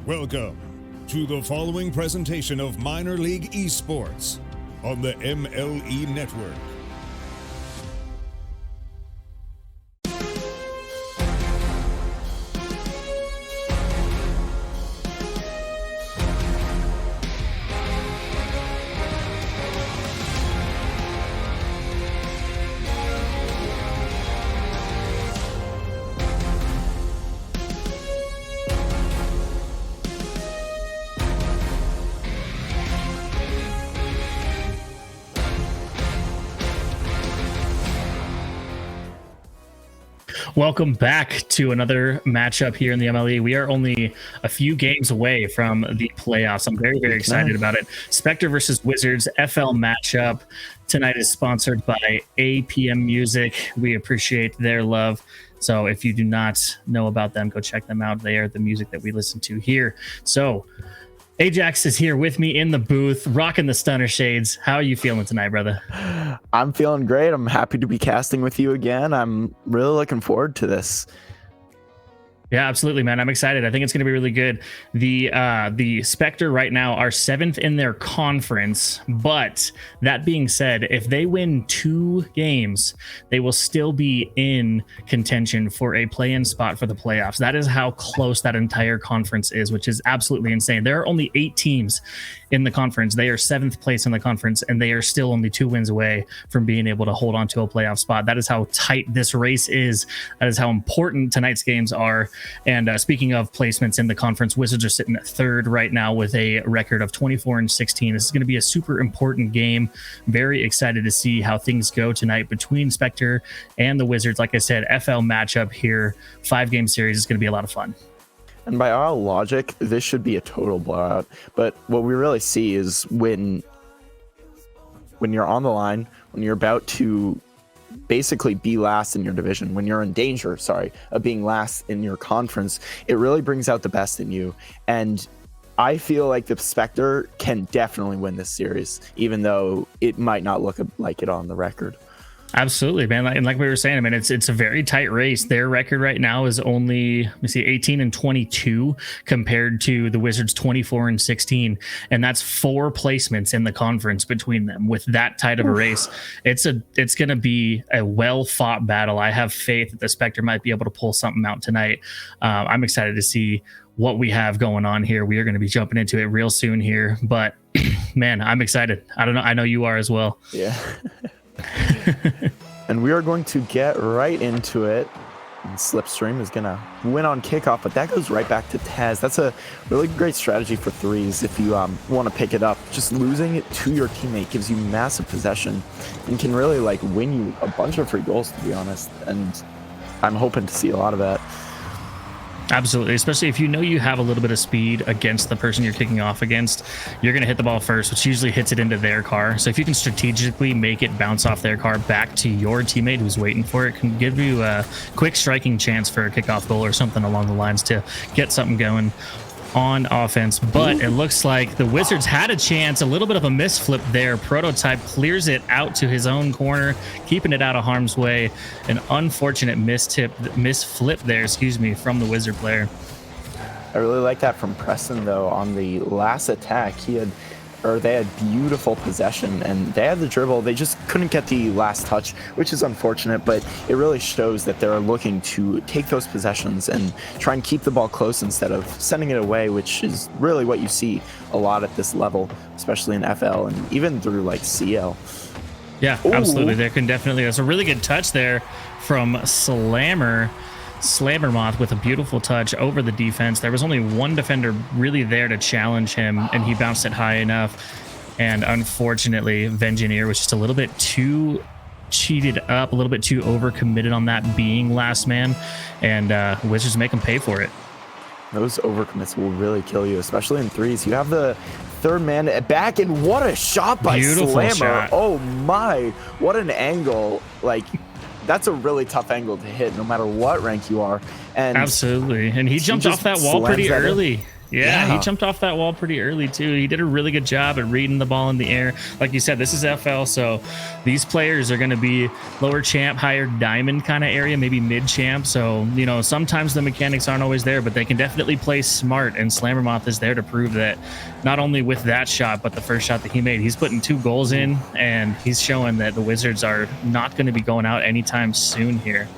Welcome to the following presentation of Minor League Esports on the MLE Network. Welcome back to another matchup here in the MLE. We are only a few games away from the playoffs. I'm very, very excited about it. Spectre versus Wizards FL matchup tonight is sponsored by APM Music. We appreciate their love. So if you do not know about them, go check them out. They are the music that we listen to here. So Ajax is here with me in the booth, rocking the stunner shades. How are you feeling tonight, brother? I'm feeling great. I'm happy to be casting with you again. I'm really looking forward to this. Yeah, absolutely, man. I'm excited. I think it's going to be really good. The Spectre right now are 7th in their conference, but that being said, if they win 2 games, they will still be in contention for a play-in spot for the playoffs. That is how close that entire conference is, which is absolutely insane. There are only 8 teams in the conference. They are 7th place in the conference, and they are still only 2 wins away from being able to hold on to a playoff spot. That is how tight this race is. That is how important tonight's games are. And speaking of placements in the conference, Wizards are sitting at 3rd right now with a record of 24-16. This is going to be a super important game. Very excited to see how things go tonight between Spectre and the Wizards. Like I said, FL matchup here, 5-game series is going to be a lot of fun. And by all logic, this should be a total blowout. But what we really see is when you're on the line, when you're about to basically be last in your division, when you're in danger, of being last in your conference, it really brings out the best in you. And I feel like the Spectre can definitely win this series, even though it might not look like it on the record. Absolutely, man. And like we were saying, I mean, it's a very tight race. Their record right now is only, 18-22 compared to the Wizards 24-16. And that's 4 placements in the conference between them. With that tight of a race, it's going to be a well-fought battle. I have faith that the Spectre might be able to pull something out tonight. I'm excited to see what we have going on here. We are going to be jumping into it real soon here. But, man, I'm excited. I don't know. I know you are as well. Yeah. And we are going to get right into it. And Slipstream is going to win on kickoff, but that goes right back to Taz. That's a really great strategy for threes if you want to pick it up. Just losing it to your teammate gives you massive possession and can really win you a bunch of free goals, to be honest. And I'm hoping to see a lot of that. Absolutely, especially if you know you have a little bit of speed against the person you're kicking off against. You're going to hit the ball first, which usually hits it into their car. So if you can strategically make it bounce off their car back to your teammate who's waiting for it, can give you a quick striking chance for a kickoff goal or something along the lines to get something going on offense. But it looks like the Wizards had a chance, a little bit of a misflip there. Prototype clears it out to his own corner, keeping it out of harm's way. An unfortunate misflip there, from the Wizard player. I really like that from Preston, though. On the last attack, they had beautiful possession and they had the dribble. They just couldn't get the last touch, which is unfortunate, but it really shows that they're looking to take those possessions and try and keep the ball close instead of sending it away, which is really what you see a lot at this level, especially in FL and even through CL. Yeah, absolutely. There's a really good touch there from Slammermoth with a beautiful touch over the defense. There was only one defender really there to challenge him, and he bounced it high enough. And unfortunately, Vengineer was just a little bit too cheated up, a little bit too overcommitted on that being last man, and Wizards make him pay for it. Those overcommits will really kill you, especially in threes. You have the 3rd man back, and what a shot by Slammer. Shot. Oh my, what an angle. That's a really tough angle to hit no matter what rank you are. And absolutely. And he jumped off that wall pretty early. Yeah, he jumped off that wall pretty early too. He did a really good job at reading the ball in the air. Like you said, this is FL, so these players are going to be lower champ, higher diamond kind of area, maybe mid champ. So, you know, sometimes the mechanics aren't always there, but they can definitely play smart. And Slammermoth is there to prove that not only with that shot, but the first shot that he made, he's putting 2 goals in, and he's showing that the Wizards are not going to be going out anytime soon here.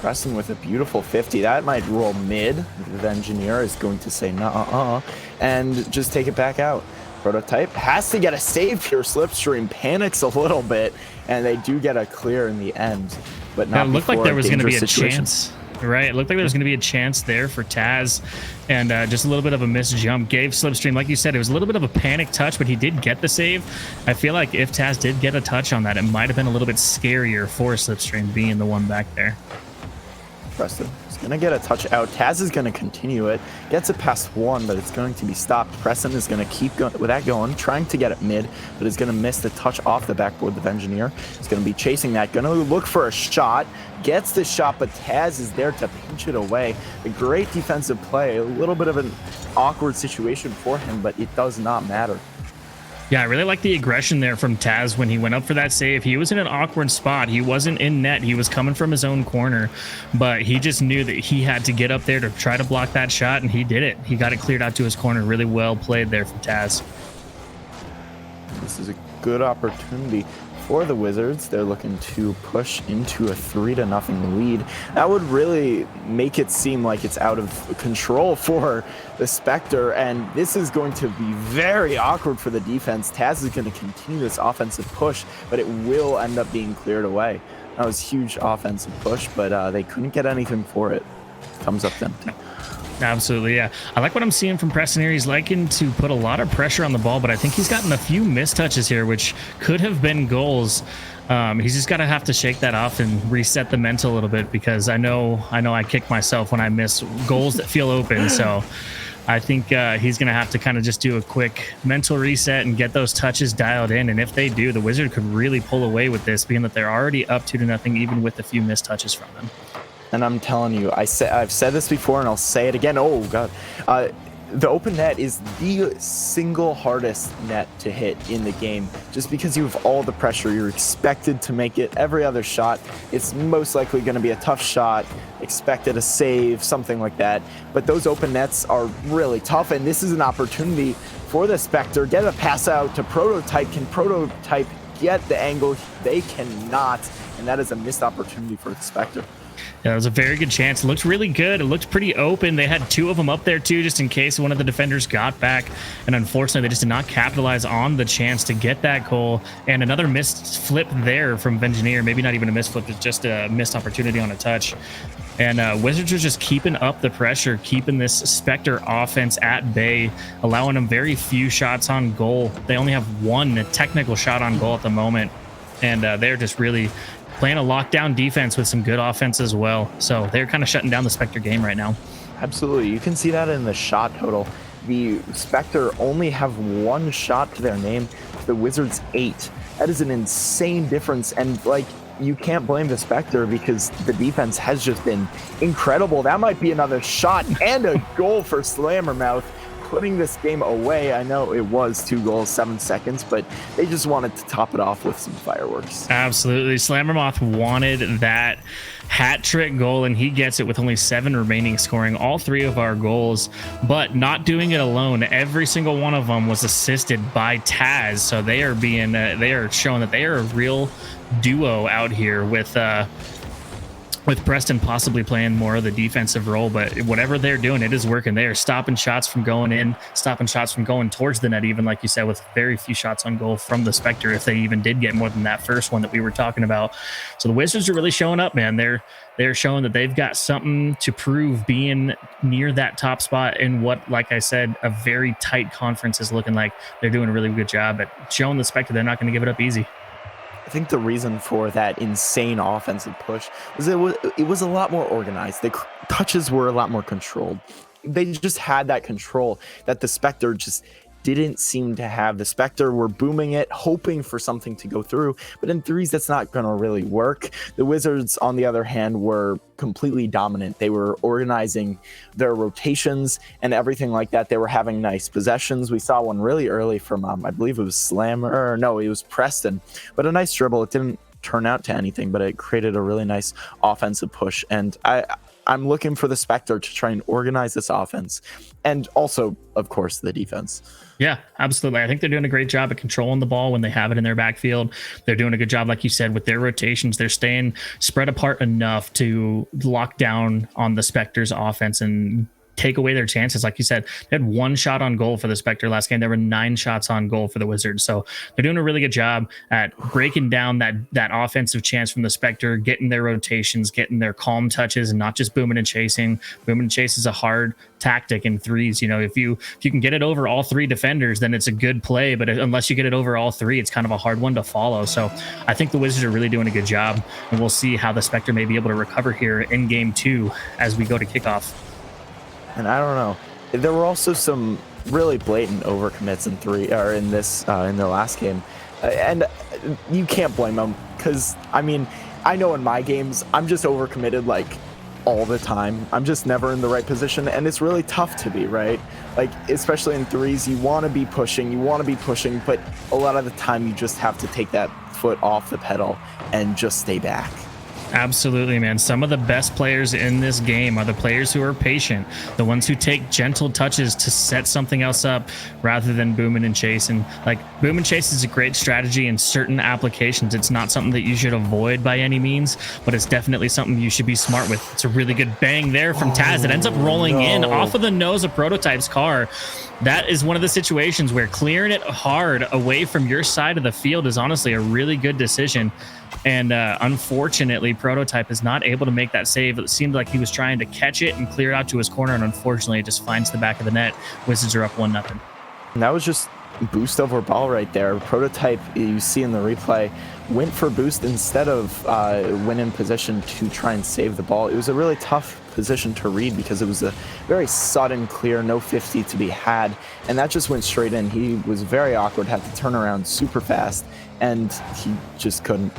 Preston with a beautiful 50. That might roll mid. The engineer is going to say nah, and just take it back out. Prototype has to get a save here. Slipstream panics a little bit, and they do get a clear in the end. But not. It looked like there was going to be a situation. chance. Right, it looked like there was going to be a chance there for Taz, and just a little bit of a missed jump gave Slipstream, like you said, it was a little bit of a panic touch, but he did get the save. I feel like if Taz did get a touch on that, it might have been a little bit scarier for Slipstream being the one back there. Preston is going to get a touch out. Taz is going to continue it. Gets it past 1, but it's going to be stopped. Preston is going to keep going with that going, trying to get it mid, but is going to miss the touch off the backboard. The engineer is going to be chasing that, going to look for a shot. Gets the shot, but Taz is there to pinch it away. A great defensive play. A little bit of an awkward situation for him, but it does not matter. Yeah, I really like the aggression there from Taz when he went up for that save. He was in an awkward spot. He wasn't in net. He was coming from his own corner, but he just knew that he had to get up there to try to block that shot, and he did it. He got it cleared out to his corner. Really well played there from Taz. This is a good opportunity for the Wizards. They're looking to push into a 3-0 lead. That would really make it seem like it's out of control for the Spectre, and this is going to be very awkward for the defense. Taz is going to continue this offensive push, but it will end up being cleared away. That was huge offensive push, but they couldn't get anything for it. Comes up empty. Absolutely, yeah. I like what I'm seeing from Preston here. He's liking to put a lot of pressure on the ball, but I think he's gotten a few missed touches here, which could have been goals. He's just got to have to shake that off and reset the mental a little bit, because I know I kick myself when I miss goals that feel open. So I think he's going to have to kind of just do a quick mental reset and get those touches dialed in. And if they do, the Wizard could really pull away with this, being that they're already up 2-0, even with a few missed touches from them. And I'm telling you, I've said this before, and I'll say it again. Oh God, the open net is the single hardest net to hit in the game. Just because you have all the pressure, you're expected to make it. Every other shot, it's most likely going to be a tough shot, expected a save, something like that. But those open nets are really tough, and this is an opportunity for the Spectre. Get a pass out to Prototype. Can Prototype get the angle? They cannot, and that is a missed opportunity for the Spectre. Yeah, it was a very good chance. It looked really good. It looked pretty open. They had 2 of them up there too, just in case one of the defenders got back. And unfortunately, they just did not capitalize on the chance to get that goal. And another missed flip there from Engineer. Maybe not even a missed flip, it's just a missed opportunity on a touch. And Wizards are just keeping up the pressure, keeping this Spectre offense at bay, allowing them very few shots on goal. They only have 1 technical shot on goal at the moment. And they're just really playing a lockdown defense with some good offense as well. So they're kind of shutting down the Spectre game right now. Absolutely. You can see that in the shot total. The Spectre only have 1 shot to their name, the Wizards 8. That is an insane difference. And like, you can't blame the Spectre because the defense has just been incredible. That might be another shot and a goal for Slammermouth, putting this game away. I know it was 2 goals, 7 seconds, but they just wanted to top it off with some fireworks. Absolutely. Slammermoth wanted that hat trick goal, and he gets it with only 7 remaining, scoring all 3 of our goals, but not doing it alone. Every single one of them was assisted by Taz. So they are showing that they are a real duo out here with Preston possibly playing more of the defensive role. But whatever they're doing, it is working. They are stopping shots from going in, stopping shots from going towards the net, even like you said, with very few shots on goal from the Spectre, if they even did get more than that first one that we were talking about. So the Wizards are really showing up, man. They're showing that they've got something to prove, being near that top spot in what, like I said, a very tight conference is looking like. They're doing a really good job at showing the Spectre they're not going to give it up easy. I think the reason for that insane offensive push was it was a lot more organized. The touches were a lot more controlled. They just had that control that the Spectre just didn't seem to have. The Spectre were booming it, hoping for something to go through, but in threes, that's not going to really work. The Wizards, on the other hand, were completely dominant. They were organizing their rotations and everything like that. They were having nice possessions. We saw one really early from, I believe it was Slammer, or no, it was Preston, but a nice dribble. It didn't turn out to anything, but it created a really nice offensive push. And I'm looking for the Spectre to try and organize this offense, and also, of course, the defense. Yeah, absolutely. I think they're doing a great job at controlling the ball when they have it in their backfield. They're doing a good job, like you said, with their rotations. They're staying spread apart enough to lock down on the Spectre's offense and take away their chances. Like you said, they had 1 shot on goal for the Spectre last game. There were 9 shots on goal for the Wizards. So they're doing a really good job at breaking down that offensive chance from the Spectre, getting their rotations, getting their calm touches, and not just booming and chasing. Booming and chase is a hard tactic in threes. You know, if you can get it over all 3 defenders, then it's a good play. But unless you get it over all 3, it's kind of a hard one to follow. So I think the Wizards are really doing a good job, and we'll see how the Spectre may be able to recover here in game 2 as we go to kickoff. And I don't know. There were also some really blatant overcommits in their last game, and you can't blame them, because I mean, I know in my games I'm just overcommitted like all the time. I'm just never in the right position, and it's really tough to be, right? Like, especially in threes, you want to be pushing, but a lot of the time you just have to take that foot off the pedal and just stay back. Absolutely, man. Some of the best players in this game are the players who are patient, the ones who take gentle touches to set something else up rather than booming and chasing. Like, boom and chase is a great strategy in certain applications. It's not something that you should avoid by any means, but it's definitely something you should be smart with. It's a really good bang there from Taz. It ends up rolling in off of the nose of Prototype's car. That is one of the situations where clearing it hard away from your side of the field is honestly a really good decision. And unfortunately, Prototype is not able to make that save. It seemed like he was trying to catch it and clear it out to his corner, and unfortunately, it just finds the back of the net. Wizards are up 1-0. And that was just boost over ball right there. Prototype, you see in the replay, went for boost instead of win in position to try and save the ball. It was a really tough position to read because it was a very sudden clear, no 50 to be had, and that just went straight in. He was very awkward, had to turn around super fast, and he just couldn't.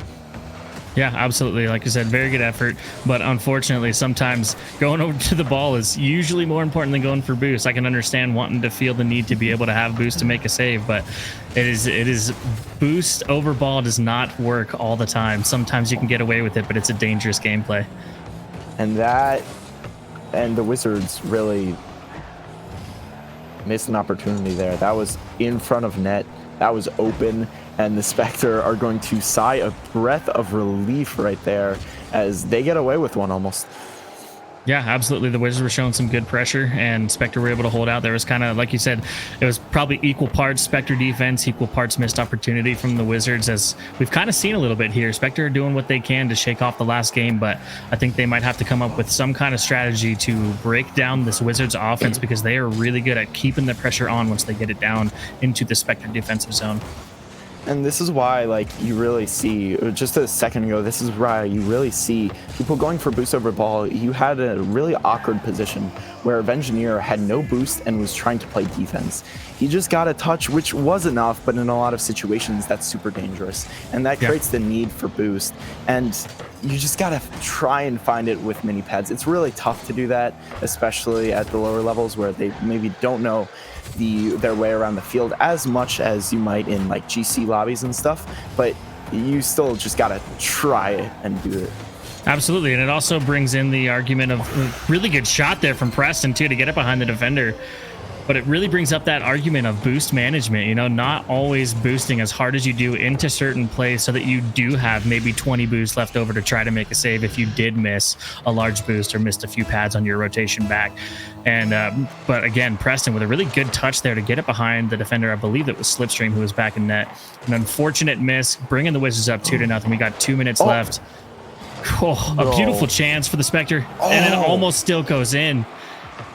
Yeah, absolutely. Like I said, very good effort. But unfortunately, sometimes going over to the ball is usually more important than going for boost. I can understand wanting to feel the need to be able to have boost to make a save, but it is boost over ball does not work all the time. Sometimes you can get away with it, but it's a dangerous gameplay. And the Wizards really missed an opportunity there. That was in front of net. That was open. And the Spectre are going to sigh a breath of relief right there as they get away with one almost. Yeah, absolutely. The Wizards were showing some good pressure, and Spectre were able to hold out. There was kind of, like you said, it was probably equal parts Spectre defense, equal parts missed opportunity from the Wizards, as we've kind of seen a little bit here. Spectre are doing what they can to shake off the last game, but I think they might have to come up with some kind of strategy to break down this Wizards offense, because they are really good at keeping the pressure on once they get it down into the Spectre defensive zone. And this is why, like, you really see, just a second ago, this is why you really see people going for boost over ball. You had a really awkward position where Engineer had no boost and was trying to play defense. He just got a touch, which was enough, but in a lot of situations, that's super dangerous. And that creates the need for boost. And you just got to try and find it with mini pads. It's really tough to do that, especially at the lower levels where they maybe don't know their way around the field as much as you might in like GC lobbies and stuff, but you still just gotta try it and do it. Absolutely. And it also brings in the argument of a really good shot there from Preston too to get it behind the defender. But it really brings up that argument of boost management, you know, not always boosting as hard as you do into certain plays so that you do have maybe 20 boosts left over to try to make a save if you did miss a large boost or missed a few pads on your rotation back. And but again, Preston with a really good touch there to get it behind the defender. I believe it was Slipstream who was back in net. An unfortunate miss, bringing the Wizards up 2-0. We got 2 minutes left. Oh, a beautiful chance for the Spectre, and it almost still goes in.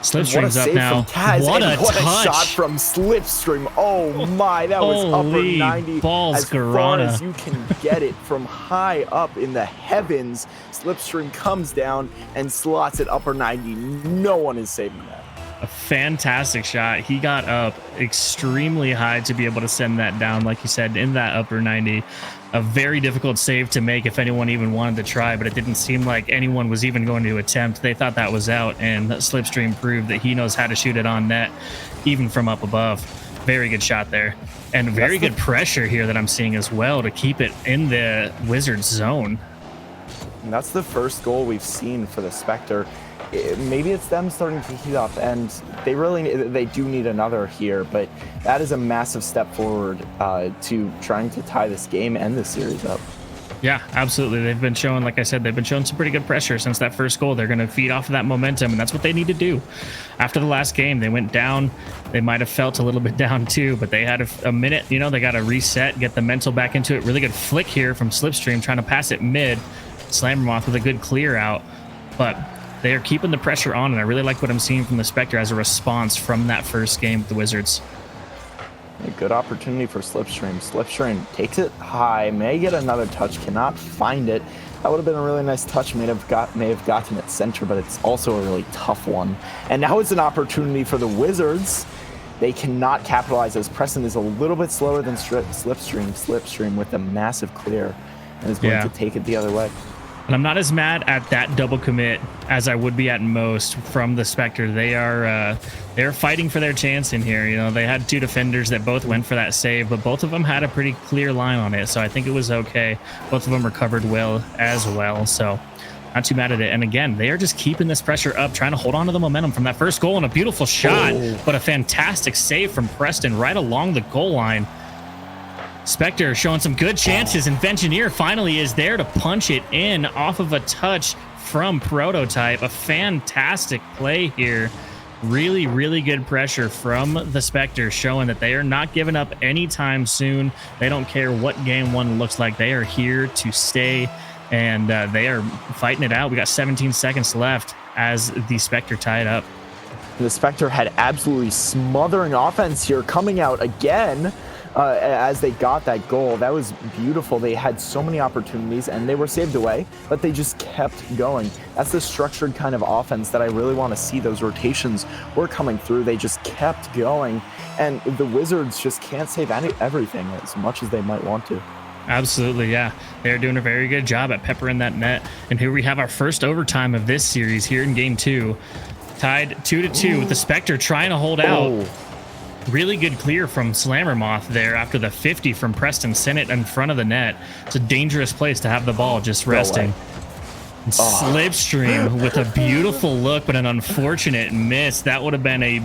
Slipstream's up now. What a shot from Slipstream. Oh my, that was upper 90. Balls, as far as you can get it from high up in the heavens. Slipstream comes down and slots it upper 90. No one is saving that. A fantastic shot. He got up extremely high to be able to send that down, like you said, in that upper 90. A very difficult save to make if anyone even wanted to try, but it didn't seem like anyone was even going to attempt. They thought that was out, and Slipstream proved that he knows how to shoot it on net, even from up above. Very good shot there. And very good pressure here that I'm seeing as well to keep it in the Wizards zone. And that's the first goal we've seen for the Spectre. Maybe it's them starting to heat up, and they do need another here, but that is a massive step forward to trying to tie this game and this series up. Yeah, absolutely. They've been showing, like I said, they've been showing some pretty good pressure since that first goal. They're going to feed off of that momentum, and that's what they need to do. After the last game, they went down. They might have felt a little bit down too, but they had a minute. You know, they got to reset, get the mental back into it. Really good flick here from Slipstream, trying to pass it mid. Slammermoth with a good clear out, but they are keeping the pressure on, and I really like what I'm seeing from the Spectre as a response from that first game with the Wizards. A good opportunity for Slipstream. Slipstream takes it high, may get another touch, cannot find it. That would have been a really nice touch, may have gotten it center, but it's also a really tough one. And now it's an opportunity for the Wizards. They cannot capitalize as Preston is a little bit slower than Slipstream. Slipstream with a massive clear and is going to take it the other way. And I'm not as mad at that double commit as I would be at most from the Spectre. They're fighting for their chance in here. You know, they had two defenders that both went for that save, but both of them had a pretty clear line on it, so I think it was okay. Both of them recovered well as well, so not too mad at it. And again, they are just keeping this pressure up, trying to hold on to the momentum from that first goal, and a beautiful shot, but a fantastic save from Preston right along the goal line. Spectre showing some good chances, and Vengineer finally is there to punch it in off of a touch from Prototype. A fantastic play here. Really, really good pressure from the Spectre, showing that they are not giving up anytime soon. They don't care what game one looks like. They are here to stay, and they are fighting it out. We got 17 seconds left as the Spectre tied up. The Spectre had absolutely smothering offense here, coming out again. As they got that goal. That was beautiful. They had so many opportunities and they were saved away, but they just kept going. That's the structured kind of offense that I really want to see. Those rotations were coming through. They just kept going, and the Wizards just can't save everything as much as they might want to. Absolutely, yeah. They're doing a very good job at peppering that net. And here we have our first overtime of this series here in game 2. Tied 2-2 with the Spectre trying to hold out. Really good clear from Slammermoth there after the 50 from Preston sent it in front of the net. It's a dangerous place to have the ball just resting. And Slipstream with a beautiful look, but an unfortunate miss. That would have been a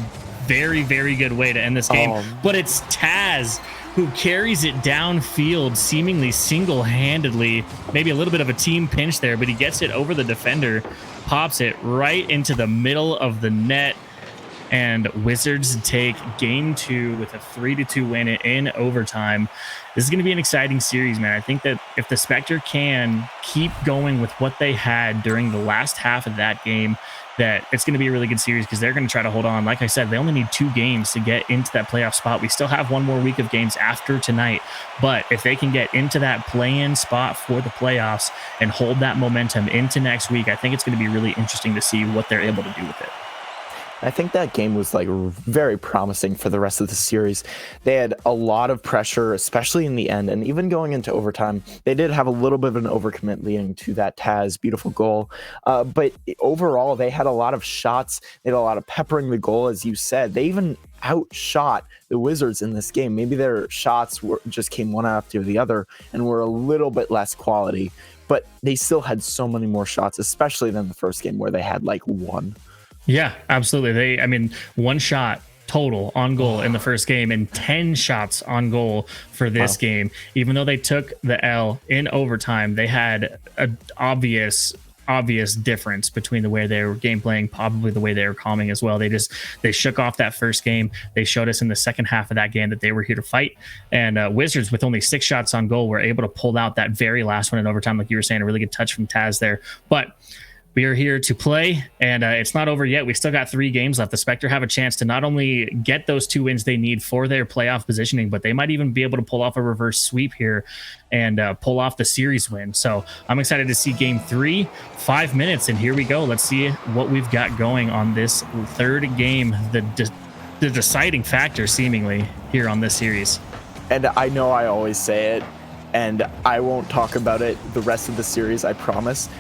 very, very good way to end this game. But it's Taz who carries it downfield seemingly single-handedly. Maybe a little bit of a team pinch there, but he gets it over the defender, pops it right into the middle of the net. And Wizards take game 2 with a 3-2 win in overtime. This is going to be an exciting series, man. I think that if the Spectre can keep going with what they had during the last half of that game, that it's going to be a really good series because they're going to try to hold on. Like I said, they only need 2 games to get into that playoff spot. We still have one more week of games after tonight, but if they can get into that play-in spot for the playoffs and hold that momentum into next week, I think it's going to be really interesting to see what they're able to do with it. I think that game was like very promising for the rest of the series. They had a lot of pressure, especially in the end, and even going into overtime, they did have a little bit of an overcommit leading to that Taz beautiful goal. But overall, they had a lot of shots. They had a lot of peppering the goal, as you said. They even outshot the Wizards in this game. Maybe their shots just came one after the other and were a little bit less quality, but they still had so many more shots, especially than the first game where they had like one. Yeah, absolutely. I mean, 1 shot total on goal in the first game and 10 shots on goal for this game. Even though they took the L in overtime, they had an obvious difference between the way they were game playing, probably the way they were calming as well. They shook off that first game. They showed us in the second half of that game that they were here to fight. And Wizards, with only 6 shots on goal, were able to pull out that very last one in overtime. Like you were saying, a really good touch from Taz there. But we are here to play, and it's not over yet. We still got 3 games left. The Spectre have a chance to not only get those 2 wins they need for their playoff positioning, but they might even be able to pull off a reverse sweep here and pull off the series win. So I'm excited to see game 3, 5 minutes, and here we go. Let's see what we've got going on this 3rd game, the deciding factor seemingly here on this series. And I know I always say it, and I won't talk about it the rest of the series, I promise.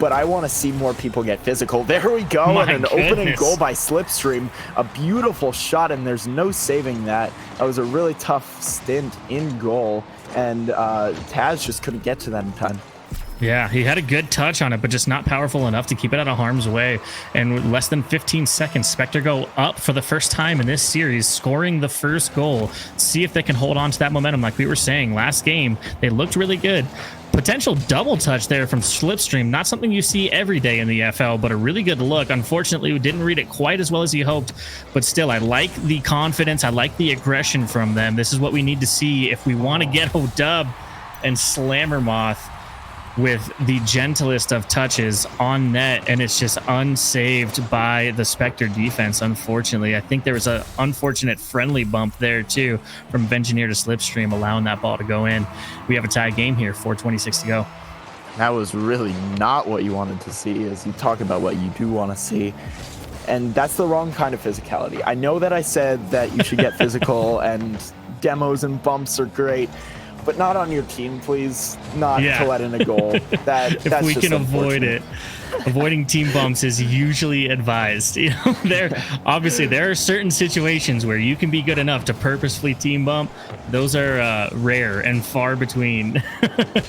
But I want to see more people get physical. There we go. My and an goodness. Opening goal by Slipstream. A beautiful shot, and there's no saving that. That was a really tough stint in goal, and Taz just couldn't get to that in time. Yeah, he had a good touch on it, but just not powerful enough to keep it out of harm's way. And with less than 15 seconds, Spectre go up for the first time in this series, scoring the first goal. See if they can hold on to that momentum. Like we were saying, last game, they looked really good. Potential double touch there from Slipstream. Not something you see every day in the FL, but a really good look. Unfortunately, we didn't read it quite as well as he hoped, but still, I like the confidence. I like the aggression from them. This is what we need to see if we want to get a dub. And Slammermoth with the gentlest of touches on net, and it's just unsaved by the Spectre defense, unfortunately. I think there was an unfortunate friendly bump there too from Engineer to Slipstream, allowing that ball to go in. We have a tie game here, 4:26 to go. That was really not what you wanted to see, as you talk about what you do want to see. And that's the wrong kind of physicality. I know that I said that you should get physical and demos and bumps are great, but not on your team, please. Not to let in a goal. That's if we just can avoid it. Avoiding team bumps is usually advised. You know, there are certain situations where you can be good enough to purposefully team bump. Those are rare and far between.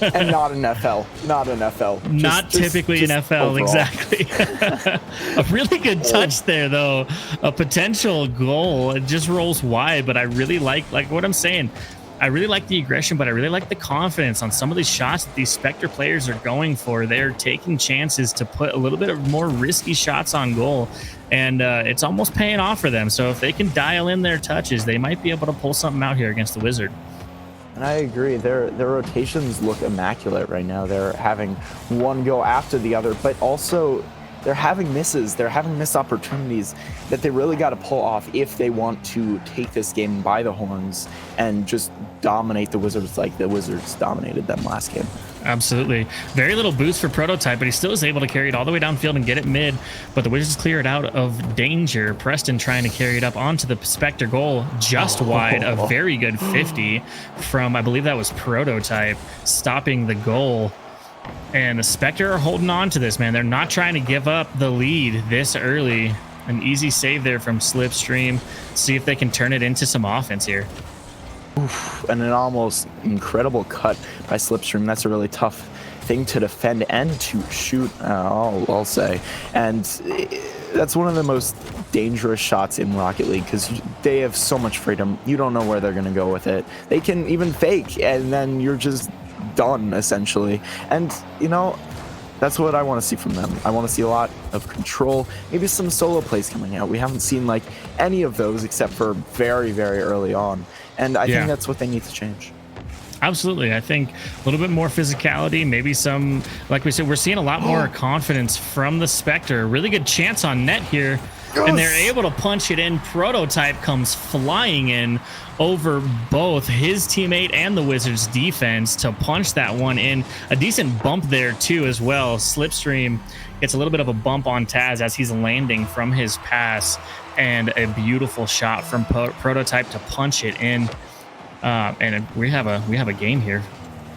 And not in FL. Not in FL. Not typically in FL, overall. Exactly. A really good touch there, though. A potential goal. It just rolls wide, but I really like what I'm saying. I really like the aggression, but I really like the confidence on some of these shots that these Spectre players are going for. They're taking chances to put a little bit of more risky shots on goal, and it's almost paying off for them. So if they can dial in their touches, they might be able to pull something out here against the Wizard. And I agree. Their rotations look immaculate right now. They're having one go after the other, but also they're having misses. They're having missed opportunities that they really got to pull off if they want to take this game by the horns and just dominate the Wizards like the Wizards dominated them last game. Absolutely. Very little boost for Prototype, but he still is able to carry it all the way downfield and get it mid. But the Wizards clear it out of danger. Preston trying to carry it up onto the Spectre goal just wide. A very good 50 from, I believe that was Prototype, stopping the goal. And the Spectre are holding on to this, man. They're not trying to give up the lead this early. An easy save there from Slipstream. See if they can turn it into some offense here. Oof, and an almost incredible cut by Slipstream. That's a really tough thing to defend and to shoot, I'll say. And that's one of the most dangerous shots in Rocket League because they have so much freedom. You don't know where they're going to go with it. They can even fake, and then you're just done, essentially. And, you know, that's what I want to see from them. I want to see a lot of control, maybe some solo plays coming out. We haven't seen, like, any of those except for very, very early on. And I think that's what they need to change. Absolutely. I think a little bit more physicality, maybe some, like we said, we're seeing a lot more confidence from the Spectre. Really good chance on net here. Yes. And they're able to punch it in. Prototype comes flying in over both his teammate and the Wizards defense to punch that one in. A decent bump there too as well. Slipstream gets a little bit of a bump on Taz as he's landing from his pass, and a beautiful shot from Prototype to punch it in. And we have a game here.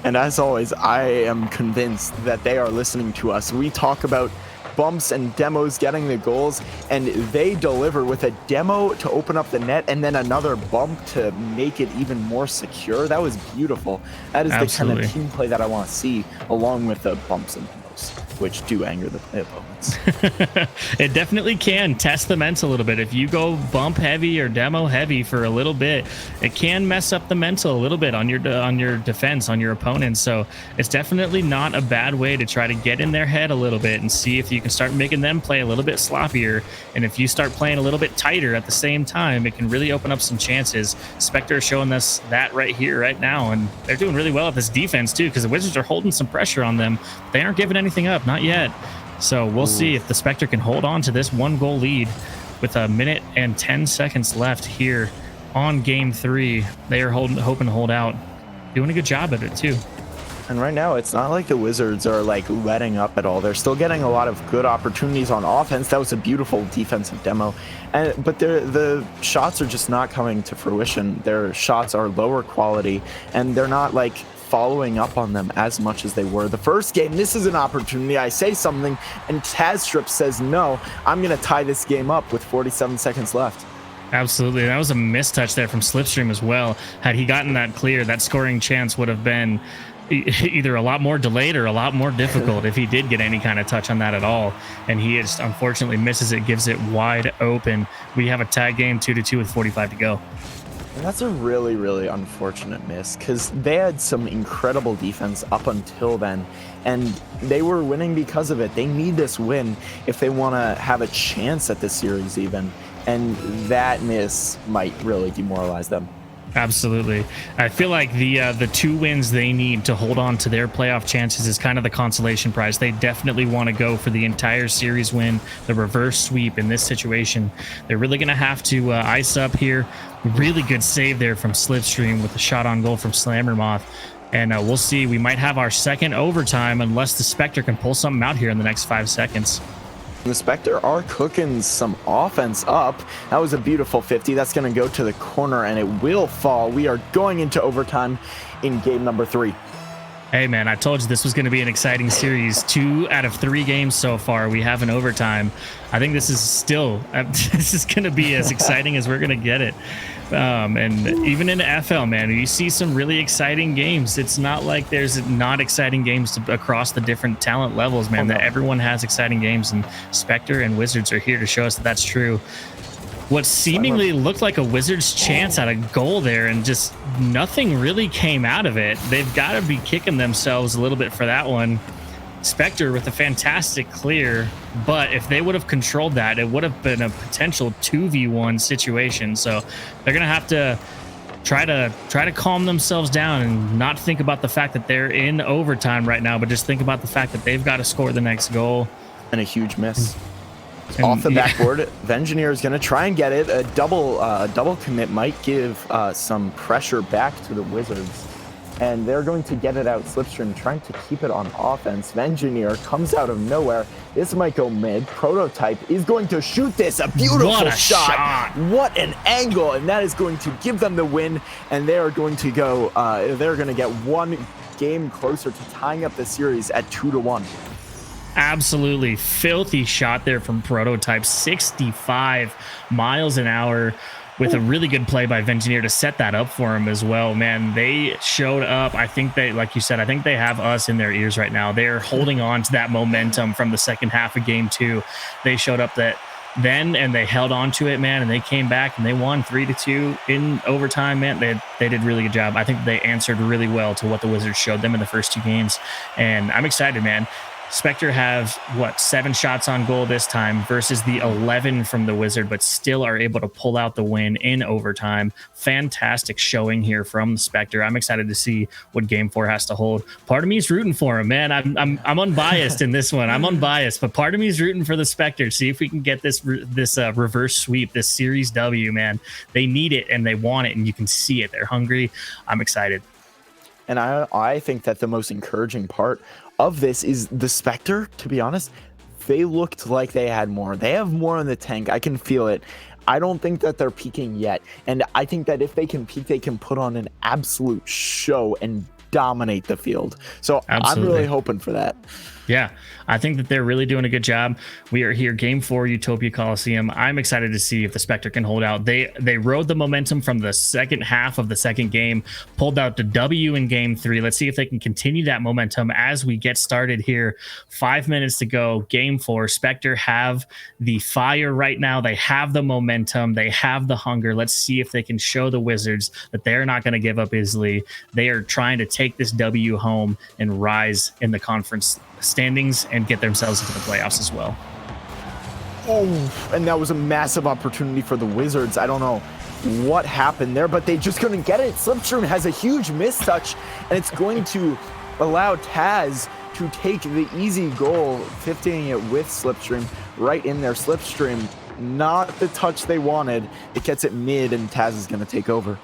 And as always, I am convinced that they are listening to us. We talk about bumps and demos getting the goals, and they deliver with a demo to open up the net and then another bump to make it even more secure. That was beautiful. That is the kind of team play that I want to see, along with the bumps and demos, which do anger the opponents. It definitely can test the mental a little bit. If you go bump heavy or demo heavy for a little bit, it can mess up the mental a little bit on your defense, on your opponent. So it's definitely not a bad way to try to get in their head a little bit and see if you can start making them play a little bit sloppier. And if you start playing a little bit tighter at the same time, it can really open up some chances. Spectre is showing us that right here, right now, and they're doing really well at this defense too, because the Wizards are holding some pressure on them. They aren't giving anything up, not yet. So we'll see if the Spectre can hold on to this 1-goal lead with a minute and 10 seconds left here on game 3. They are hoping to hold out, doing a good job at it too. And right now, it's not like the Wizards are like letting up at all. They're still getting a lot of good opportunities on offense. That was a beautiful defensive demo. But the shots are just not coming to fruition. Their shots are lower quality, and they're not like following up on them as much as they were the first game. This is an opportunity. I say something, and Tazstrip says, no, I'm going to tie this game up with 47 seconds left. Absolutely. That was a mistouch there from Slipstream as well. Had he gotten that clear, that scoring chance would have been either a lot more delayed or a lot more difficult if he did get any kind of touch on that at all. And he just unfortunately misses it, gives it wide open. We have a tie game 2-2 with 45 to go. And that's a really, really unfortunate miss, because they had some incredible defense up until then, and they were winning because of it. They need this win if they want to have a chance at this series even, and that miss might really demoralize them. Absolutely. I feel like the 2 wins they need to hold on to their playoff chances is kind of the consolation prize. They definitely want to go for the entire series win, the reverse sweep in this situation. They're really going to have to ice up here. Really good save there from Slipstream with the shot on goal from Slammermoth. And we'll see. We might have our second overtime unless the Spectre can pull something out here in the next 5 seconds. The Spectre are cooking some offense up. That was a beautiful 50. That's going to go to the corner, and it will fall. We are going into overtime in game number 3. Hey, man, I told you this was going to be an exciting series. 2 out of 3 games so far, we have an overtime. I think this is still, this is going to be as exciting as we're going to get it. And even in the FL, man, you see some really exciting games. It's not like there's not exciting games across the different talent levels, man. That everyone has exciting games, and Spectre and Wizards are here to show us that that's true. What seemingly looked like a Wizards chance at a goal there, and just nothing really came out of it. They've got to be kicking themselves a little bit for that one. Spectre with a fantastic clear, but if they would have controlled that, it would have been a potential 2v1 situation. So they're gonna have to try to calm themselves down and not think about the fact that they're in overtime right now, but just think about the fact that they've got to score the next goal. And a huge miss. And off the backboard, Vengineer is going to try and get it. A double commit might give some pressure back to the Wizards. And they're going to get it out. Slipstream trying to keep it on offense. Vengineer comes out of nowhere. This might go mid. Prototype is going to shoot this. A beautiful shot. What an angle. And that is going to give them the win. And they are going to go, they're going to get 1 game closer to tying up the series at 2-1. Absolutely filthy shot there from Prototype. 65 miles an hour. With a really good play by Vengineer to set that up for him as well. Man, they showed up. I think they, like you said, I think they have us in their ears right now. They're holding on to that momentum from the second half of game 2. They showed up that then, and they held on to it, man, and they came back and they won 3-2 in overtime, man. They did a really good job. I think they answered really well to what the Wizards showed them in the first 2 games. And I'm excited, man. Spectre have, 7 shots on goal this time versus the 11 from the Wizard, but still are able to pull out the win in overtime. Fantastic showing here from the Spectre. I'm excited to see what game 4 has to hold. Part of me is rooting for him, man. I'm unbiased in this one. I'm unbiased, but part of me is rooting for the Spectre. See if we can get this reverse sweep, this series W, man. They need it and they want it, and you can see it. They're hungry. I'm excited. And I think that the most encouraging part of this is the Spectre, to be honest. They looked like they had more. They have more in the tank. I can feel it. I don't think that they're peaking yet. And I think that if they can peak, they can put on an absolute show and dominate the field. So absolutely. I'm really hoping for that. Yeah, I think that they're really doing a good job. We are here, game 4, Utopia Coliseum. I'm excited to see if the Spectre can hold out. They rode the momentum from the second half of the second game, pulled out the W in game 3. Let's see if they can continue that momentum as we get started here. 5 minutes to go, game 4. Spectre have the fire right now. They have the momentum. They have the hunger. Let's see if they can show the Wizards that they're not going to give up easily. They are trying to take this W home and rise in the conference standings and get themselves into the playoffs as well. Oh, and that was a massive opportunity for the Wizards. I don't know what happened there, but they just couldn't get it. Slipstream has a huge mistouch, and it's going to allow Taz to take the easy goal, 50ing it with Slipstream right in their Slipstream. Not the touch they wanted. It gets it mid, and Taz is going to take over.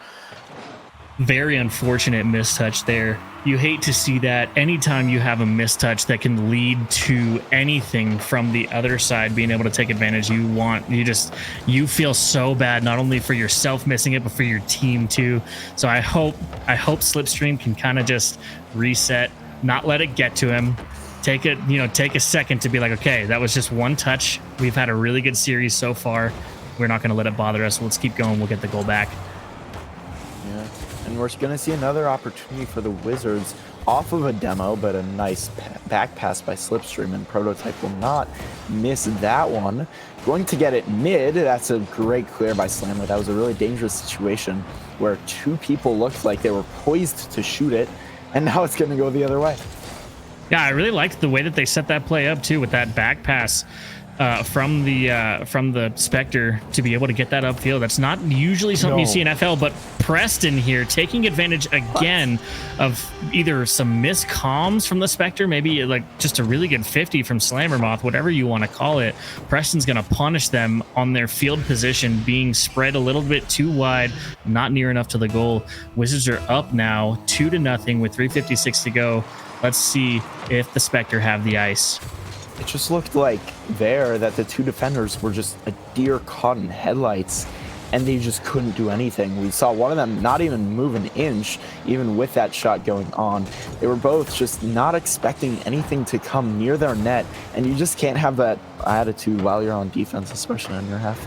Very unfortunate mistouch there. You hate to see that. Anytime you have a mistouch that can lead to anything from the other side being able to take advantage, you feel so bad, not only for yourself missing it, but for your team too. So I hope Slipstream can kind of just reset, not let it get to him. Take a second to be like, okay, that was just one touch. We've had a really good series so far. We're not going to let it bother us. Let's keep going. We'll get the goal back. Yeah. And we're going to see another opportunity for the Wizards off of a demo, but a nice back pass by Slipstream, and Prototype will not miss that one. Going to get it mid. That's a great clear by Slammer. That was a really dangerous situation where two people looked like they were poised to shoot it, and now it's going to go the other way. Yeah, I really liked the way that they set that play up too, with that back pass from the Spectre to be able to get that upfield. That's not usually something you see in FL, but Preston here taking advantage again of either some miscomms from the Spectre, maybe like just a really good 50 from Slammermoth, whatever you want to call it. Preston's going to punish them on their field position, being spread a little bit too wide, not near enough to the goal. Wizards are up now 2-0 with 3:56 to go. Let's see if the Spectre have the ice. It just looked like that the two defenders were just a deer caught in headlights, and they just couldn't do anything. We saw one of them not even move an inch, even with that shot going on. They were both just not expecting anything to come near their net, and you just can't have that attitude while you're on defense, especially on your half.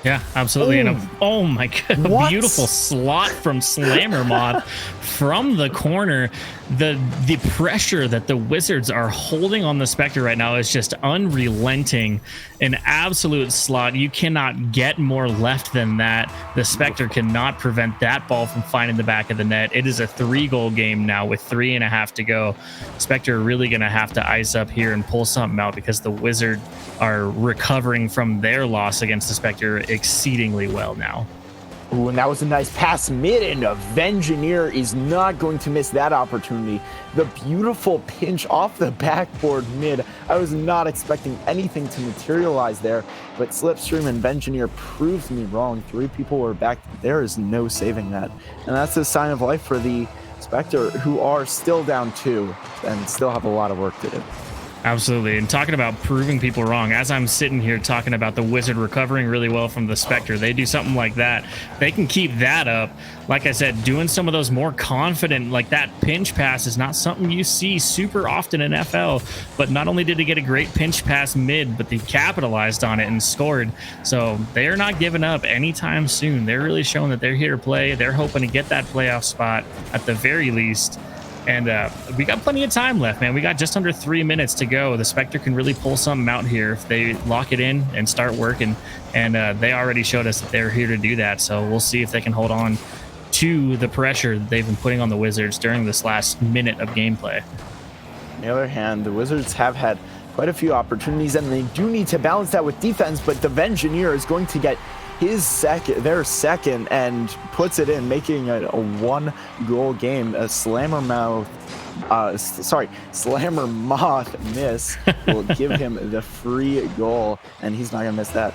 Yeah, absolutely. And oh my god, a beautiful slot from Slammermoth from the corner. The pressure that the Wizards are holding on the Spectre right now is just unrelenting. An absolute slot. You cannot get more left than that. The Spectre cannot prevent that ball from finding the back of the net. It is a 3-goal game now with 3.5 to go. Spectre are really going to have to ice up here and pull something out, because the Wizards are recovering from their loss against the Spectre exceedingly well now. Ooh, and that was a nice pass mid, and Avengineer is not going to miss that opportunity. The beautiful pinch off the backboard mid. I was not expecting anything to materialize there, but Slipstream and Avengineer proved me wrong. 3 people were back. There is no saving that. And that's a sign of life for the Spectre, who are still down 2 and still have a lot of work to do. Absolutely. And talking about proving people wrong, as I'm sitting here talking about the Wizard recovering really well from the Spectre, they do something like that, they can keep that up. Like I said, doing some of those more confident, like that pinch pass is not something you see super often in FL, but not only did he get a great pinch pass mid, but they capitalized on it and scored. So they're not giving up anytime soon. They're really showing that they're here to play. They're hoping to get that playoff spot at the very least. And we got plenty of time left, man. We got just under 3 minutes to go. The Spectre can really pull something out here if they lock it in and start working. And they already showed us that they're here to do that. So we'll see if they can hold on to the pressure they've been putting on the Wizards during this last minute of gameplay. On the other hand, the Wizards have had quite a few opportunities, and they do need to balance that with defense, but the Avengineer is going to get their second, and puts it in, making a 1-goal game. A Slammermoth miss will give him the free goal, and he's not gonna miss that.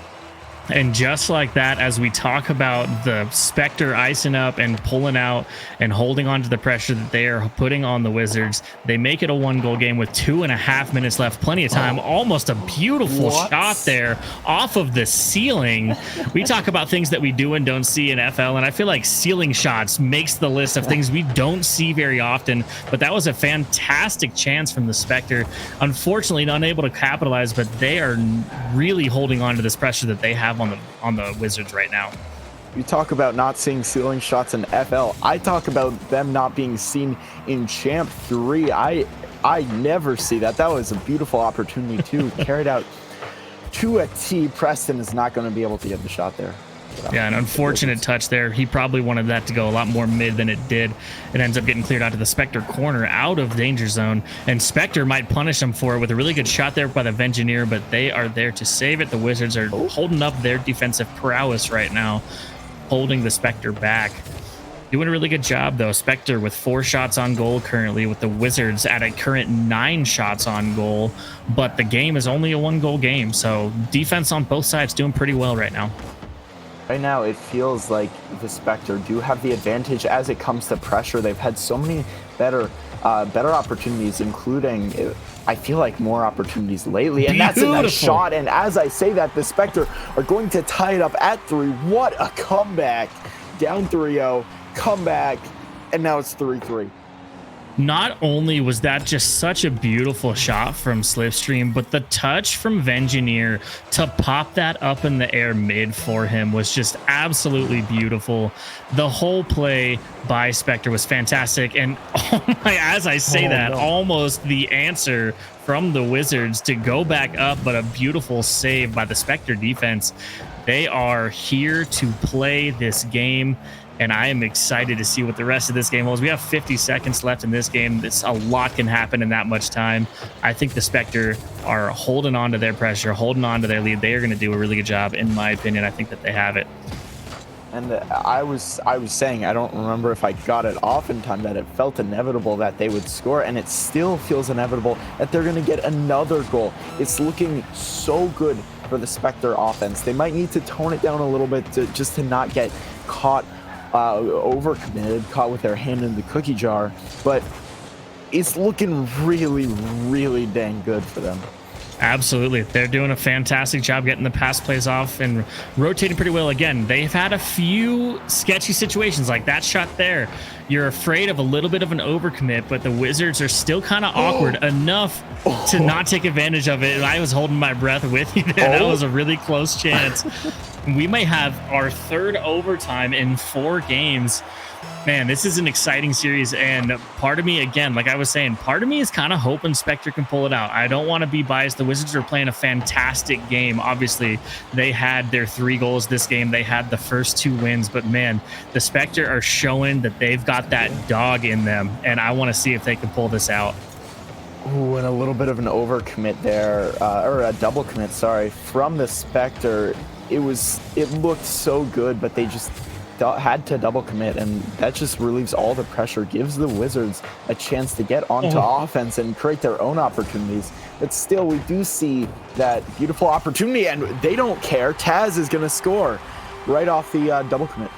And just like that, as we talk about the Spectre icing up and pulling out and holding on to the pressure that they are putting on the Wizards, they make it a 1-goal game with 2.5 minutes left. Plenty of time. Almost a beautiful shot there off of the ceiling. We talk about things that we do and don't see in FL, and I feel like ceiling shots makes the list of things we don't see very often. But that was a fantastic chance from the Spectre. Unfortunately, unable to capitalize, but they are really holding on to this pressure that they have on the Wizards right now. You talk about not seeing ceiling shots in FL. I talk about them not being seen in Champ 3. I never see that. That was a beautiful opportunity too. Carried out to a T. Preston is not going to be able to get the shot there. Yeah, an unfortunate touch there. He probably wanted that to go a lot more mid than it did. It ends up getting cleared out to the Spectre corner, out of danger zone, and Spectre might punish him for it with a really good shot there by the Avengineer, but they are there to save it. The Wizards are holding up their defensive prowess right now, holding the Spectre back. Doing a really good job though. Spectre with 4 shots on goal currently, with the Wizards at a current 9 shots on goal, but the game is only a 1-goal game, so defense on both sides doing pretty well right now. Right now, it feels like the Spectre do have the advantage as it comes to pressure. They've had so many better opportunities, including, I feel like, more opportunities lately. And that's a nice shot. And as I say that, the Spectre are going to tie it up at 3. What a comeback. Down 3-0, comeback, and now it's 3-3. Not only was that just such a beautiful shot from Slipstream, but the touch from Vengineer to pop that up in the air mid for him was just absolutely beautiful. The whole play by Spectre was fantastic. And as I say almost the answer from the Wizards to go back up, but a beautiful save by the Spectre defense. They are here to play this game, and I am excited to see what the rest of this game holds. We have 50 seconds left in this game. A lot can happen in that much time. I think the Spectre are holding on to their pressure, holding on to their lead. They are going to do a really good job, in my opinion. I think that they have it. And I was saying, I don't remember if I got it off in time, that it felt inevitable that they would score, and it still feels inevitable that they're going to get another goal. It's looking so good for the Spectre offense. They might need to tone it down a little bit just to not get caught overcommitted, caught with their hand in the cookie jar, but it's looking really, really dang good for them. Absolutely. They're doing a fantastic job getting the pass plays off and rotating pretty well. Again, they've had a few sketchy situations like that shot there. You're afraid of a little bit of an overcommit, but the Wizards are still kind of awkward enough to not take advantage of it. And I was holding my breath with you there. That was a really close chance. We might have our 3rd overtime in 4 games. Man, this is an exciting series, and part of me, again, like I was saying, part of me is kind of hoping Spectre can pull it out. I don't want to be biased. The Wizards are playing a fantastic game. Obviously, they had their 3 goals this game. They had the first 2 wins, but man, the Spectre are showing that they've got that dog in them, and I want to see if they can pull this out. Ooh, and a little bit of an overcommit there, or a double commit, sorry, from the Spectre. It looked so good, but they just had to double commit, and that just relieves all the pressure, gives the Wizards a chance to get onto offense and create their own opportunities. But still, we do see that beautiful opportunity, and they don't care. Taz is going to score right off the double commit.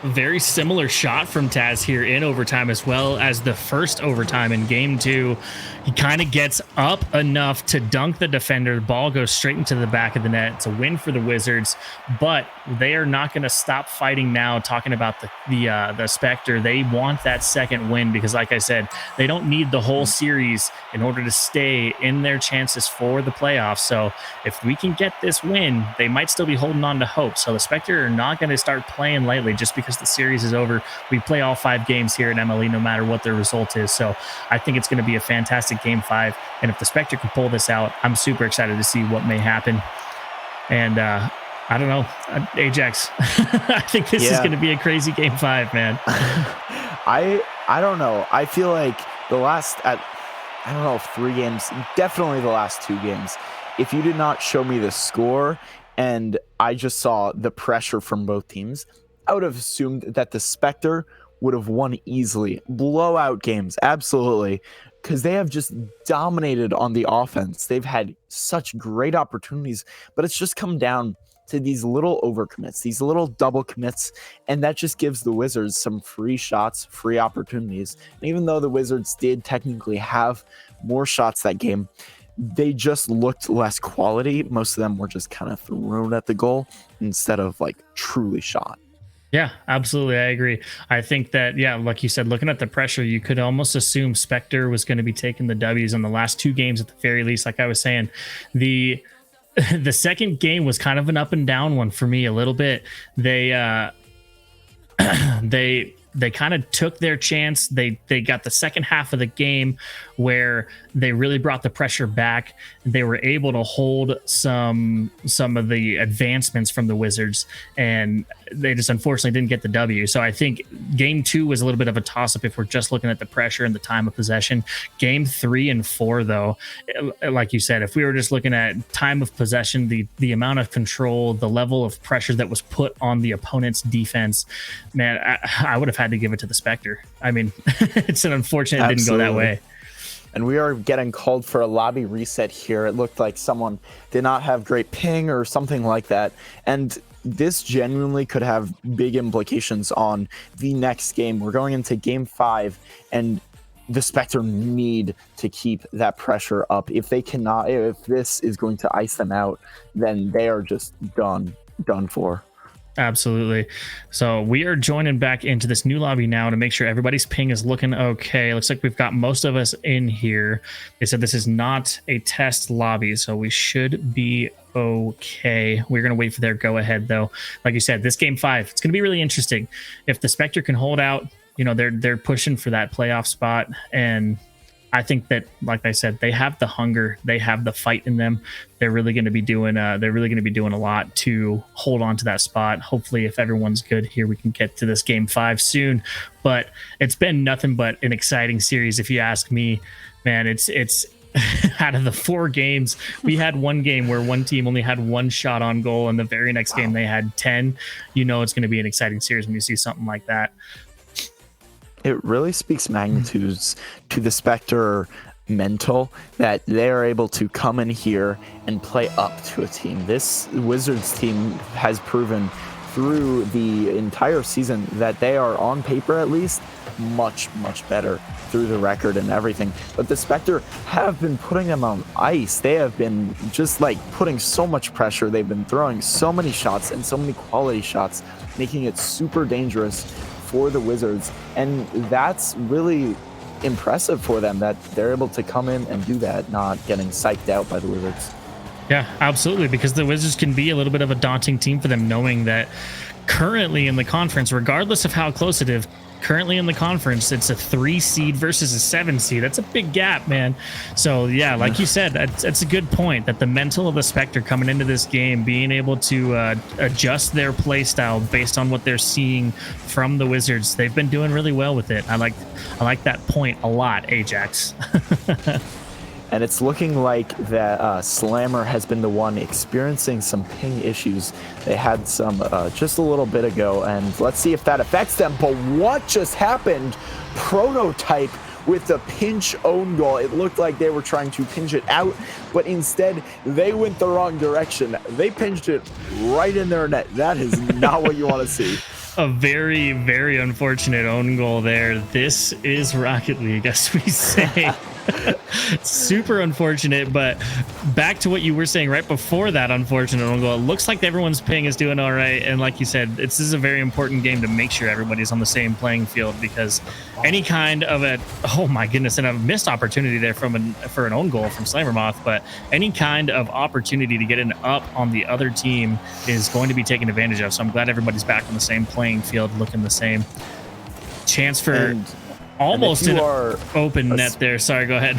Very similar shot from Taz here in overtime, as well as the first overtime in game 2. He kind of gets up enough to dunk the defender. The ball goes straight into the back of the net. It's a win for the Wizards, but they are not going to stop fighting now. Talking about the Spectre, they want that second win because, like I said, they don't need the whole series in order to stay in their chances for the playoffs. So if we can get this win, they might still be holding on to hope. So the Spectre are not going to start playing lightly just because the series is over. We play all 5 games here at MLE, no matter what the result is. So I think it's going to be a fantastic game 5. And if the Spectre can pull this out, I'm super excited to see what may happen. And I don't know, Ajax, I think this is going to be a crazy game 5, man. I don't know. I feel like the last, I don't know, 3 games, definitely the last 2 games, if you did not show me the score and I just saw the pressure from both teams, I would have assumed that the Spectre would have won easily. Blowout games, absolutely, because they have just dominated on the offense. They've had such great opportunities, but it's just come down to these little overcommits, these little double commits, and that just gives the Wizards some free shots, free opportunities. And even though the Wizards did technically have more shots that game, they just looked less quality. Most of them were just kind of thrown at the goal instead of like truly shot. Yeah, absolutely. I agree. I think that, yeah, like you said, looking at the pressure, you could almost assume Spectre was going to be taking the W's in the last 2 games at the very least. Like I was saying, the second game was kind of an up and down one for me a little bit. They kind of took their chance. They got the second half of the game where they really brought the pressure back. They were able to hold some of the advancements from the Wizards, and they just unfortunately didn't get the W. So I think game 2 was a little bit of a toss-up if we're just looking at the pressure and the time of possession. Game 3 and 4, though, like you said, if we were just looking at time of possession, the amount of control, the level of pressure that was put on the opponent's defense, man, I would have had to give it to the Spectre. I mean, it's an unfortunate it didn't go that way. And we are getting called for a lobby reset here. It looked like someone did not have great ping or something like that. And this genuinely could have big implications on the next game. We're going into game 5, and the Spectre need to keep that pressure up. If they cannot, if this is going to ice them out, then they are just done for. Absolutely. So we are joining back into this new lobby now to make sure everybody's ping is looking okay. Looks like we've got most of us in here. They said this is not a test lobby, so we should be okay. We're going to wait for their go ahead, though. Like you said, this game 5, it's going to be really interesting. If the Spectre can hold out, you know, they're pushing for that playoff spot, and I think that, like I said, they have the hunger, they have the fight in them. They're really going to be doing a lot to hold on to that spot. Hopefully, if everyone's good here, we can get to this game 5 soon. But it's been nothing but an exciting series, if you ask me. Man, it's out of the 4 games, we had one game where one team only had 1 shot on goal, and the very next game they had 10. You know it's going to be an exciting series when you see something like that. It really speaks magnitudes to the Spectre mental that they are able to come in here and play up to a team. This Wizards team has proven through the entire season that they are, on paper at least, much better through the record and everything. But the Spectre have been putting them on ice. They have been just like putting so much pressure. They've been throwing so many shots and so many quality shots, making it super dangerous for the Wizards, and that's really impressive for them that they're able to come in and do that, not getting psyched out by the Wizards. Yeah, absolutely, because the Wizards can be a little bit of a daunting team for them, knowing that currently in the conference, regardless of how close it is, currently in the conference, it's a 3 seed versus a 7 seed. That's a big gap, man. So yeah, like you said, that's a good point, that the mental of the Spectre coming into this game, being able to adjust their play style based on what they're seeing from the Wizards, they've been doing really well with it. I like that point a lot, Ajax. And it's looking like that Slammer has been the one experiencing some ping issues. They had some just a little bit ago, and let's see if that affects them. But what just happened? Prototype with the pinch own goal. It looked like they were trying to pinch it out, but instead they went the wrong direction. They pinched it right in their net. That is not what you want to see. A very, very unfortunate own goal there. This is Rocket League, as we say. Super unfortunate, but back to what you were saying right before that unfortunate own goal. It looks like everyone's ping is doing all right, and like you said, this is a very important game to make sure everybody's on the same playing field, because any kind of oh my goodness, and a missed opportunity there for an own goal from Slammermoth, but any kind of opportunity to get an up on the other team is going to be taken advantage of. So I'm glad everybody's back on the same playing field, looking the same. Chance for almost an open net there. Sorry, go ahead.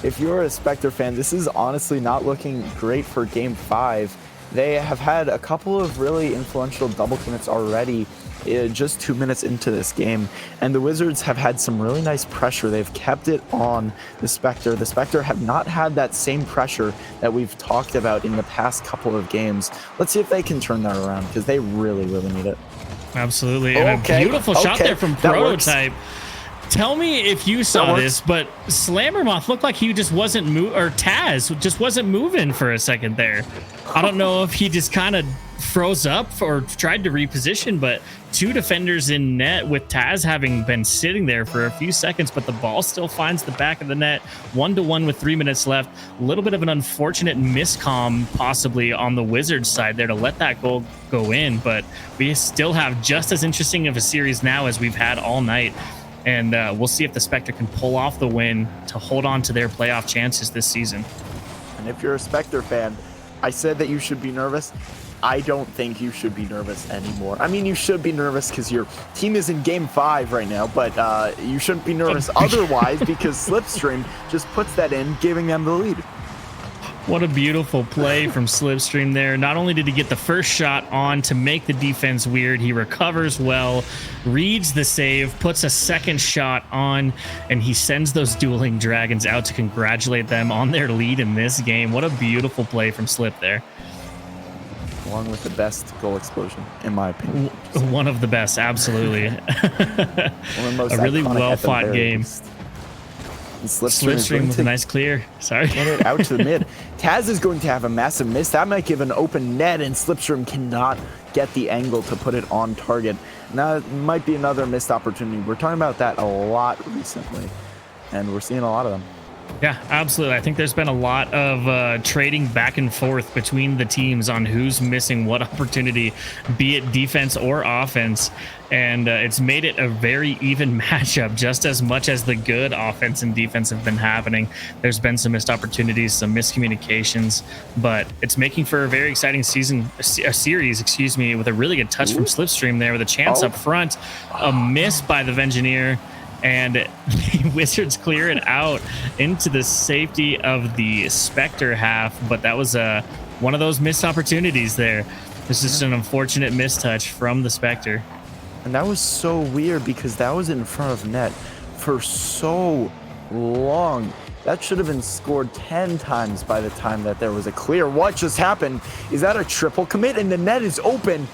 If you're a Spectre fan, this is honestly not looking great for game 5. They have had a couple of really influential double commits already, just 2 minutes into this game, and the Wizards have had some really nice pressure. They've kept it on the Spectre. The Spectre have not had that same pressure that we've talked about in the past couple of games. Let's see if they can turn that around, because they really need it. Absolutely. And a beautiful shot there from Prototype. Tell me if you saw this, but Slammermoth looked like he just wasn't Taz just wasn't moving for a second there. I don't know if he just kind of froze up or tried to reposition, but 2 defenders in net with Taz having been sitting there for a few seconds, but the ball still finds the back of the net. 1-1 with 3 minutes left. A little bit of an unfortunate miscomm possibly on the Wizards side there to let that goal go in, but we still have just as interesting of a series now as we've had all night. And we'll see if the Spectre can pull off the win to hold on to their playoff chances this season. And if you're a Spectre fan, I said that you should be nervous. I don't think you should be nervous anymore. I mean, you should be nervous because your team is in game 5 right now, but you shouldn't be nervous otherwise because Slipstream just puts that in, giving them the lead. What a beautiful play from Slipstream there. Not only did he get the first shot on to make the defense weird, he recovers well, reads the save, puts a second shot on, and he sends those dueling dragons out to congratulate them on their lead in this game. What a beautiful play from Slip there. Along with the best goal explosion, in my opinion. One of the best, absolutely. One of the most a really well-fought game. Least. Slipstream with a nice clear. Sorry. Get it out to the mid. Taz is going to have a massive miss. That might give an open net, and Slipstream cannot get the angle to put it on target. Now, it might be another missed opportunity. We're talking about that a lot recently, and we're seeing a lot of them. Yeah, absolutely. I think there's been a lot of trading back and forth between the teams on who's missing what opportunity, be it defense or offense. And it's made it a very even matchup, just as much as the good offense and defense have been happening. There's been some missed opportunities, some miscommunications, but it's making for a very exciting series, excuse me, with a really good touch from Slipstream there with a chance up front, a miss by the Engineer. And the Wizards clear it out into the safety of the Spectre half, but that was one of those missed opportunities there. It's just an unfortunate mistouch from the Spectre. And that was so weird because that was in front of net for so long. That should have been scored 10 times by the time that there was a clear. What just happened? Is that a triple commit? And the net is open,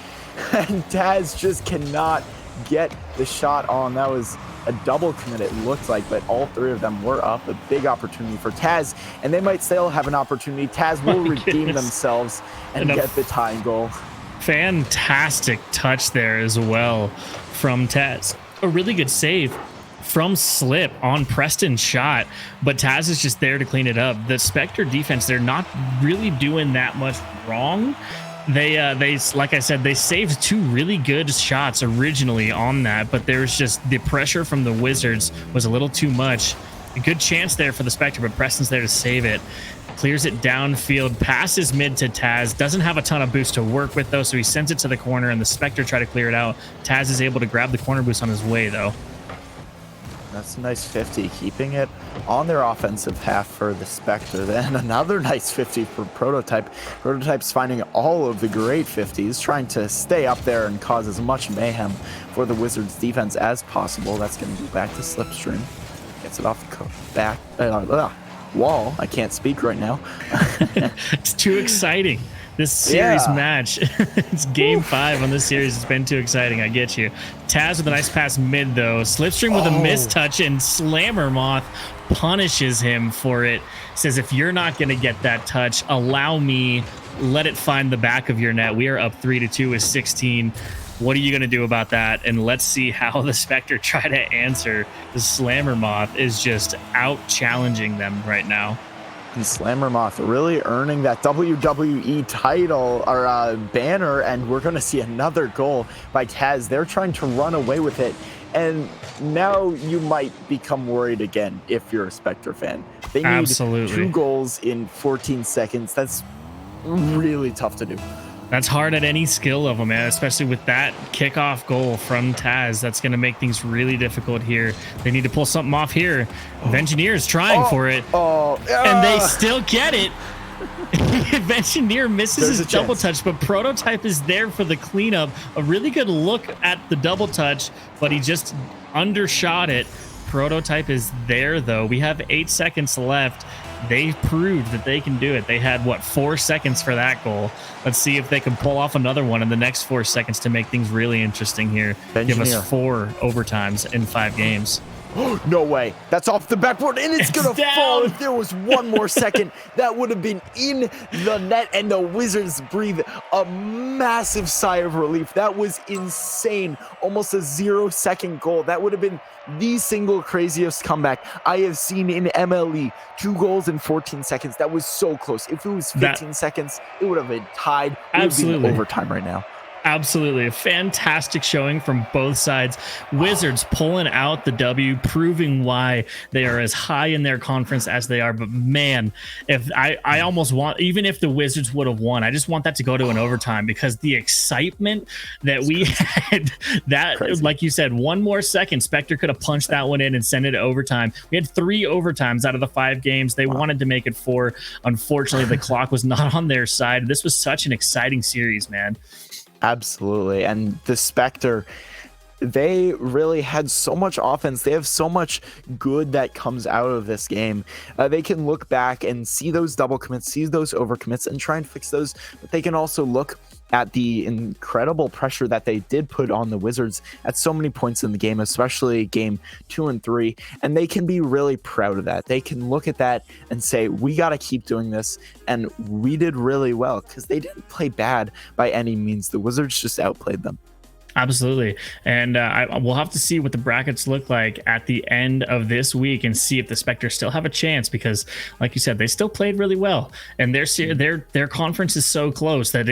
and Taz just cannot get the shot on. That was a double commit, it looked like, but all three of them were up. A big opportunity for Taz, and they might still have an opportunity. Taz will redeem themselves and get the tying goal. Fantastic touch there as well from Taz. A really good save from Slip on Preston's shot, but Taz is just there to clean it up. The Spectre defense, they're not really doing that much wrong. They like I said, they saved 2 really good shots originally on that, but there's just the pressure from the Wizards was a little too much. A good chance there for the Spectre, but Preston's there to save it. Clears it downfield, passes mid to Taz. Doesn't have a ton of boost to work with though, so he sends it to the corner, and the Spectre try to clear it out. Taz is able to grab the corner boost on his way though. That's a nice 50, keeping it on their offensive half for the Spectre. Then another nice 50 for Prototype. Prototype's finding all of the great 50s, trying to stay up there and cause as much mayhem for the Wizards defense as possible. That's going to go back to Slipstream. Gets it off the back wall. I can't speak right now. It's too exciting. This series match, it's game 5 on this series. It's been too exciting. I get you. Taz with a nice pass mid, though. Slipstream with a mistouch, and Slammer Moth punishes him for it. Says, if you're not going to get that touch, allow me. Let it find the back of your net. We are up 3-2 with 16. What are you going to do about that? And let's see how the Spectre try to answer. The Slammer Moth is just out challenging them right now. And Slammer Moth really earning that WWE title or banner, and we're going to see another goal by Taz. They're trying to run away with it, and now you might become worried again if you're a Spectre fan. They need 2 goals in 14 seconds. That's really tough to do. That's hard at any skill level, man, especially with that kickoff goal from Taz. That's going to make things really difficult here. They need to pull something off here. Engineer's trying for it, and they still get it. Engineer misses his double touch, but Prototype is there for the cleanup. A really good look at the double touch, but he just undershot it. Prototype is there, though. We have 8 seconds left. They proved that they can do it. They had, 4 seconds for that goal. Let's see if they can pull off another one in the next 4 seconds to make things really interesting here. Give us 4 overtimes in 5 games. No way. That's off the backboard, and it's going to fall. If there was 1 more second, that would have been in the net, and the Wizards breathe a massive sigh of relief. That was insane. Almost a 0-second goal. That would have been the single craziest comeback I have seen in MLE. 2 goals in 14 seconds. That was so close. If it was 15 seconds, it would have been tied. It would be overtime right now. Absolutely. A fantastic showing from both sides. Wizards pulling out the W, proving why they are as high in their conference as they are. But man, if I almost want, even if the Wizards would have won, I just want that to go to an overtime, because the excitement that we had, that, Crazy. like you said, one more second, Spectre could have punched that one in and sent it to overtime. We had 3 overtimes out of the 5 games. They wanted to make it 4. Unfortunately, the clock was not on their side. This was such an exciting series, man. Absolutely. And the Spectre, they really had so much offense. They have so much good that comes out of this game. They can look back and see those double commits, see those overcommits, and try and fix those. But they can also look at the incredible pressure that they did put on the Wizards at so many points in the game, especially game 2 and 3. And they can be really proud of that. They can look at that and say, we got to keep doing this. And we did really well, because they didn't play bad by any means. The Wizards just outplayed them. Absolutely. And we'll have to see what the brackets look like at the end of this week and see if the Spectre still have a chance, because like you said, they still played really well, and their conference is so close that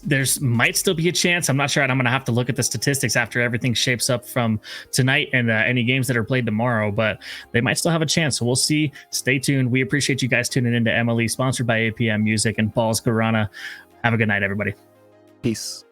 there's might still be a chance. I'm not sure. I'm going to have to look at the statistics after everything shapes up from tonight and any games that are played tomorrow, but they might still have a chance. So we'll see. Stay tuned. We appreciate you guys tuning into MLE, sponsored by APM Music and Balls Guarana. Have a good night, everybody. Peace.